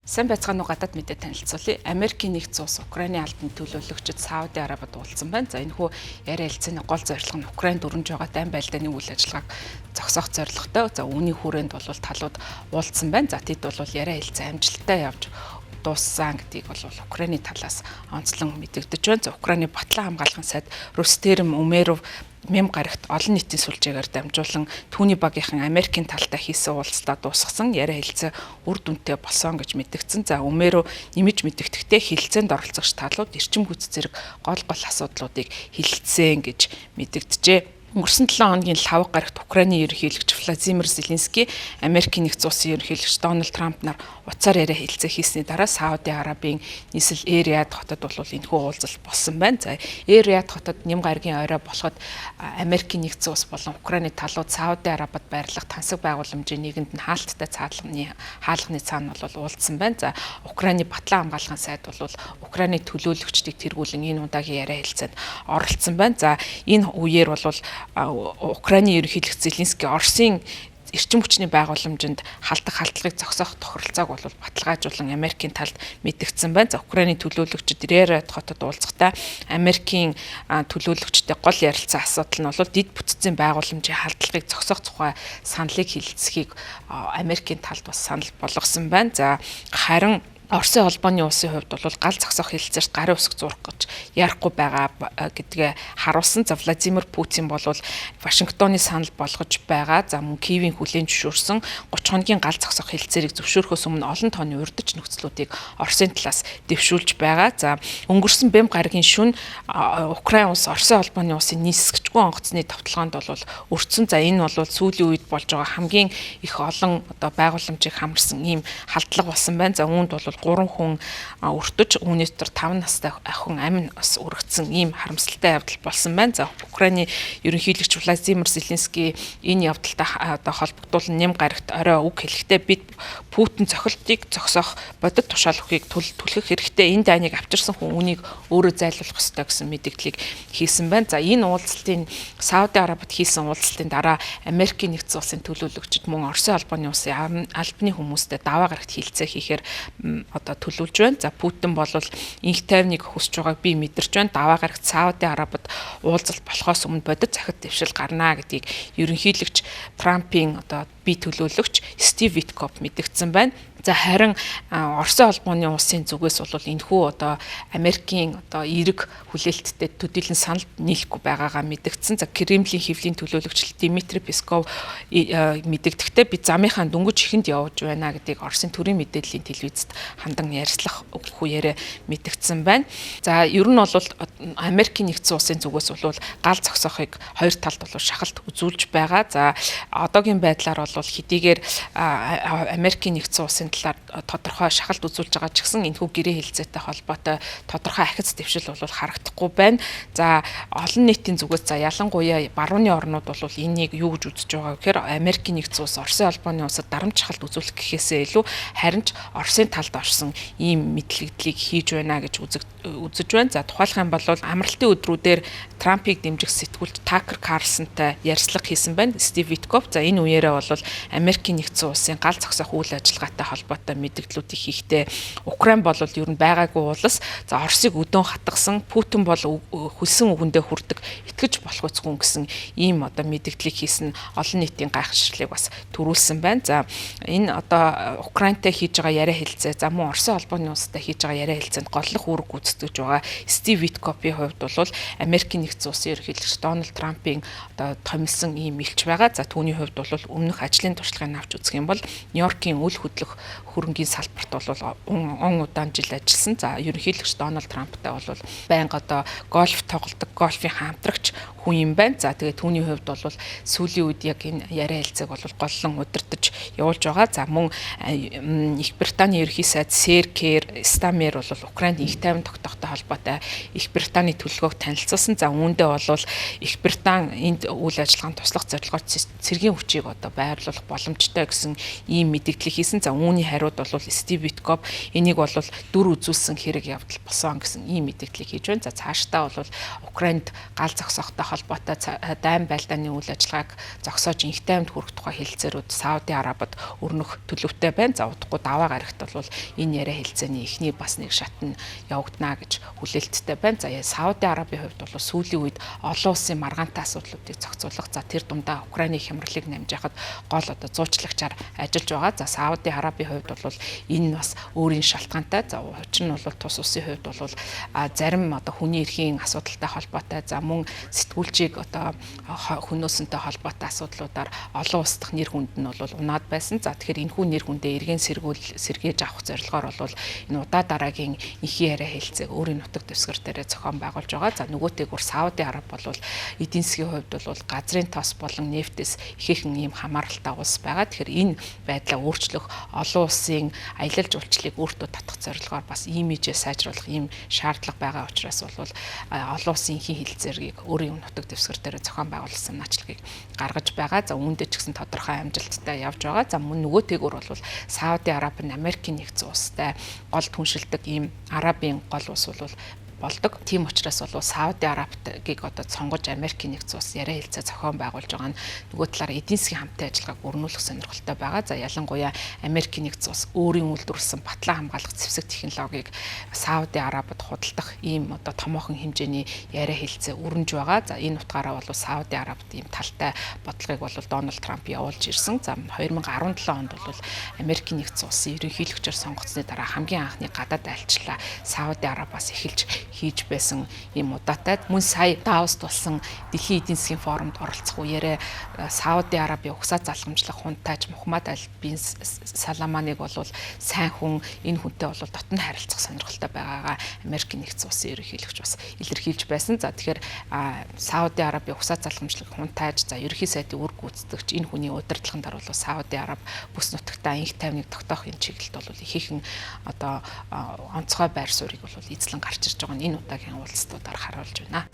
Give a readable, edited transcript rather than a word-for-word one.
Сайн байцгаана уу гадаад мэдээ танилцуулъя. Америкийн нэгдсэн улс Украины албаны төлөөлөгчид Сауди Арабид уулзсан байна. За энэ хүү яриа хэлцээний гол зорилго нь Украинд өрнөж байгаа дайн байлдааны үйл ажиллагааг зогсоох зорилготой. За үүний хүрээнд бол талууд уулзсан байна. За тэд бол яриа хэлцээ амжилттай явж дууссан гэдгийг бол Украины талаас онцлон мэдэгдэж байна. За Украины батлан хамгаалахын сайд Рустерм Умеров Мем гарагт олон нийтийн сүлжээгээр дамжуулан түүний багийнхан Америкийн талтай хийсэн уулзалтаа дуусгасан яриа хэлцээ үр дүнтэй болсон гэж мэдгдсэн. За Умеров нэмж мэдэгдэхдээ хэлцээнд оролцогч талууд эрчим хүч зэрэг гол асуудлуудыг хэлэлцсэн гэж мэдэгджээ. Өнгөрсөн 7 хоногийн лавг гарагт Украины ерөнхийлөгч Владимир Зеленский, Америкийн нэгдсэн улсын ерөнхийлөгч Дональд Трамп нар уцаар яриа хэлцээ хийсний дараа Сауди Арабын нийслэл Эр-Рияд хотод бол энэхүү уулзалт болсон байна. За Эр-Рияд хотод Ням гарагийн орой болоход Америкийн нэгдсэн улс болон Украины талууд Сауди Арабид байрлах тансаг байгууламжийн нийгэмд нь хаалттай хаалганы цаана бол уулзсан байна. За Украины батлан хамгаалахын сайд бол Украины төлөөлөгчдийг тэргүүлэн энэ удаагийн яриа хэлцээнд оролцсон байна. За энэ үеэр бол Украины ерөнхийлөгч Зеленский Оросын эрчим хүчний байгууламжинд халдлагыг зогсоох тохиролцоог бол баталгаажуулан Америкийн талд мэдгдсэн байна. За Украины төлөөлөгчид Эр-Рияд хотод уулзахдаа Америкийн төлөөлөгчтэй гол ярилцсан асуудал нь бол дэд бүтцийн байгууламжийн халдлагыг зогсоох тухай саналыг хэлэлцэхийг Америкийн талд бас санал болгосон байна. За харин Оросын холбооны улсын хувьд бол гал зогсоох хэлэлцээрт гарын үсэг зурах гэж ярихгүй байгаа гэдгээ харуулсан. За Владимир Путин бол Вашингтоны санал болгож байгаа. За мөн Киевийн хүлээн зөвшөөрсөн 30 хоногийн гал зогсоох хэлэлцээрийг зөвшөөрөхөөс өмнө олон тооны урьдчилан нөхцлүүдийг Оросын талаас дэвшүүлж байгаа. За өнгөрсөн Бэм гарагийн шөнө Украин улс Оросын холбооны улсын нийсгчгүй онгоцны товтлогоонд бол өртсөн. За энэ бол сүүлийн үед болж байгаа хамгийн их олон байгууламжийг хамарсан ийм халдлага болсон байна. За үүнд бол 3 хүн өртөж үүнээс дотор 5 настай охин амин бас өргөцсөн ийм харамсалтай явдал болсон байна. За Украины ерөнхийлөгч Владимир Зеленский энэ явдалтай холбогдуулан Ням гарагт орой үг хэлэхдээ бид Путин цохилтыг зогсоох бодит тушаал өгөхийг түлхэх хэрэгтэй. Энэ дайныг авчирсан хүн үнийг өөрөө зайлуулах ёстой гэсэн мэдээллийг хийсэн байна. За энэ уулзалтын Сауди Арабид хийсэн уулзалтын дараа Америкийн нэгдсэн улсын төлөөлөгчид мөн Оросын холбооны улсын албаны хүмүүстэй даваа гарагт хилцээ хийхээр төлөвлөж байна. За Путин бол инх тайвныг хүсэж байгааг би мэдэрч байна. Даваа гарагт Сауди Арабид уулзалт болохоос өмнө бодит захид дэвшил гарна гэдгийг ерөнхийлөгч Трампын бие төлөөлөгч Стив Виткоп мэдгдсэн байна. За харин Оросын холбооны улсын зүгээс бол энэхүү Америкийн эерэг хүлээлттэй төдийлөн санал нийлэхгүй байгаагаа мэдгдсэн. За Кремлийн хэвлийн төлөөлөгч Дмитрий Песков мэдэгдэхдээ бид замынхаа дөнгөж ихэнд явж байна гэдгийг Оросын төрийн мэдээллийн телевизэд хандан ярьслах үеэрээ мэдгдсэн байна. За ер нь бол Америкийн нэгдсэн улсын зүгээс бол гал зогсоохыг хоёр талд бол шахалт үзүүлж байгаа. За одоогийн байдлаар бол хэдийгээр Америкийн нэгдсэн улсын талаар тодорхой шахалт үзүүлж байгаа ч гэсэн энэхүү гэрээ хэлцээтэй холбоотой тодорхой ахиц дэвшил бол харагдахгүй байна. За олон нийтийн зүгээс за ялангуяа барууны орнууд бол энийг юу гэж үзэж байгаа гэхээр Америкийн нэгдсэн улс Оросын холбооны улсад дарамт шахалт үзүүлэх гэхээсээ илүү харин ч Оросын талд орсон ийм мэдлэгдлийг хийж байна гэж үзэж байна. За тухайлх юм бол амралтын өдрүүдээр Трампыг дэмжих сэтгүүлч Такер Карлсонтай ярилцлага хийсэн байна. Стив Виткоп за энэ үеэрээ бол Америкийн нэгдсэн улсын гал зогсоох үйл ажиллагаатай холбоотой мэдээллүүдийг хийхдээ Украин бол ер нь байгаагүй улс. За Оросыг өдөөн хатгасан, Путин бол хөлсөн үгэндээ хүрдэг, итгэж болох үсгүй гэсэн ийм мэдээллийг хийсэн олон нийтийн гайхамширлыг бас төрүүлсэн байна. За энэ Украинтай хийж байгаа яриа хэлцээ, за мөн Оросын холбооны улстай хийж байгаа яриа хэлцээнд голлох үүрэг гүйцэтгэж байгаа Стив Виткопийн хувьд бол Америкийн нэгдсэн улсын ерөнхийлөгч Дональд Трампын томилсон ийм илч байгаа. За түүний хувьд бол өмнөх ажлын туршлагыг авч үзэх юм бол Нью-Йоркийн үл хөдлөх хөрөнгийн салбарт бол он удаан жил ажилласан. За ерөнхийлөгч Дональд Трамптай бол байнга гольф тоглодог, гольфын хамтрагч хүн юм байна. За тэгээд түүний хувьд бол сүүлийн үед яг энэ яриа хэлцээг бол голлон удирдах явуулж байгаа. За мөн Их Британий ерөнхий сайд Сэр Кэр Стамер бол Украинд инх тайван тогтоохтой холбоотой Их Британий төлөвлөгөөг танилцуулсан. За үүндээ бол Их Британи энд үйл ажиллагаанд туслах зорилгоор цэргийн хүчийг байрлуулах боломжтой гэсэн ийм мэдээлэл хийсэн. За үүнд үүний хариуд бол Стив Витков энийг бол дүр үзүүлсэн хэрэг явдал болсон гэсэн ийм мэдээллийг хийж байна. За цаашдаа бол Украинд гал зогсоохтой холбоотой дайн байлдааны үйл ажиллагааг зогсоож инх таймд хүрэх тухай хэлэлцээрүүд Сауди Арабид өрнөх төлөвтэй байна. За удахгүй даваа гарагт бол энэ яриа хэлэлцээний эхний бас нэг шат нь явагдана гэж хүлээлттэй байна. За Сауди Арабын хувьд бол сүүлийн үед олон улсын маргаантай асуудлуудыг зохицуулах, за тэр дундаа Украины хямралыг намж яхад гол одоо зуучлагчаар ажиллаж байгаа. За Сауди Арабын хувьд бол энэ бас өөрийн шалтгаантай. За учир нь бол тус улсын хувьд бол зарим одоо хүний эрхийн асуудалтай холбоотой, за мөн сэтгүүлчийг одоо хөнөөсөнтэй холбоотой асуудлуудаар олон улс дахь нэр хүнд нь бол унаад байсан. За тэгэхээр энэхүү нэр хүндээ эргэн сэргээж авах зорилгоор бол энэ удаа дараагийн инхий яриа хэлцээг өөрийн нутаг дэвсгэр дээрээ зохион байгуулж байгаа. За нөгөөтэйгүр Сауди Араб бол эдийн засгийн хувьд бол газрын тос болон нефтээс ихээхэн ийм хамааралтай улс байгаа. Тэгэхээр энэ байдлаа өөрчлөх, олон улсын аялал жуулчлалыг өөртөө татах зорилгоор бас имижээ сайжруулах ийм шаардлага байгаа учраас бол олон улсын инхий хэлэлцээрийг өөрийн нутаг дэвсгэр дээр зохион байгуулсан санаачлагыг гаргаж байгаа. За үүндээ ч гэсэн тодорхой амжилттай явж байгаа. За мөн нөгөөтэйгүр бол Сауди Араб нь Америкийн нэгдсэн улстай гол түншилдэг ийм Арабын гол улс бол болдог. Тийм учраас бол Сауди Арабыг одоо сонгож Америкийн нэгдсэн улс яриа хэлцээ зохион байгуулж байгаа нь нөгөө талаар эдийн засгийн хамтын ажиллагааг өрнүүлэх сонирхолтой байгаа. За ялангуяа Америкийн нэгдсэн улс өөрийн үйлдвэрлэсэн батлан хамгаалах зэвсэг технологиг Сауди Арабид худалдах ийм одоо томоохон хэмжээний яриа хэлцээ өрнөж байгаа. За энэ утгаараа бол Сауди Арабид ийм талтай бодлогыг бол Дональд Трамп явуулж ирсэн. За 2017 онд бол Америкийн нэгдсэн улсын ерөнхийлөгчөөр сонгогдсны дараа хамгийн анхны гадаад айлчлалаа Сауди Арабаас эхэлж хийж байсан юм удаатай. Мөн сая Давост болсон дэлхийн эдийн засгийн форумд оролцох үеэрээ Сауди Арабын угсаа залгамжлах хунтайж Мухаммад Аль бин Саламаныг бол сайн хүн, энэ хүнтэй бол дотн харилцах сонирхолтой байгаагаа Америкийн нэгдсэн улсын ерөнхийлөгч бас илэрхийлж байсан. За тэгэхээр Сауди Арабын угсаа залгамжлах хунтайж, за ерөнхий сайдын үр гүйцэтгэгч энэ хүний удирдлаганд орвол Сауди Араб бүс нутагтаа инх тайвныг тогтоох энэ чиглэлд бол ихээхэн одоо онцгой байр суурийг бол эзлэн гарч ирж байгаа нь энэ удаагийн уулзалтуудаар харуулж байна.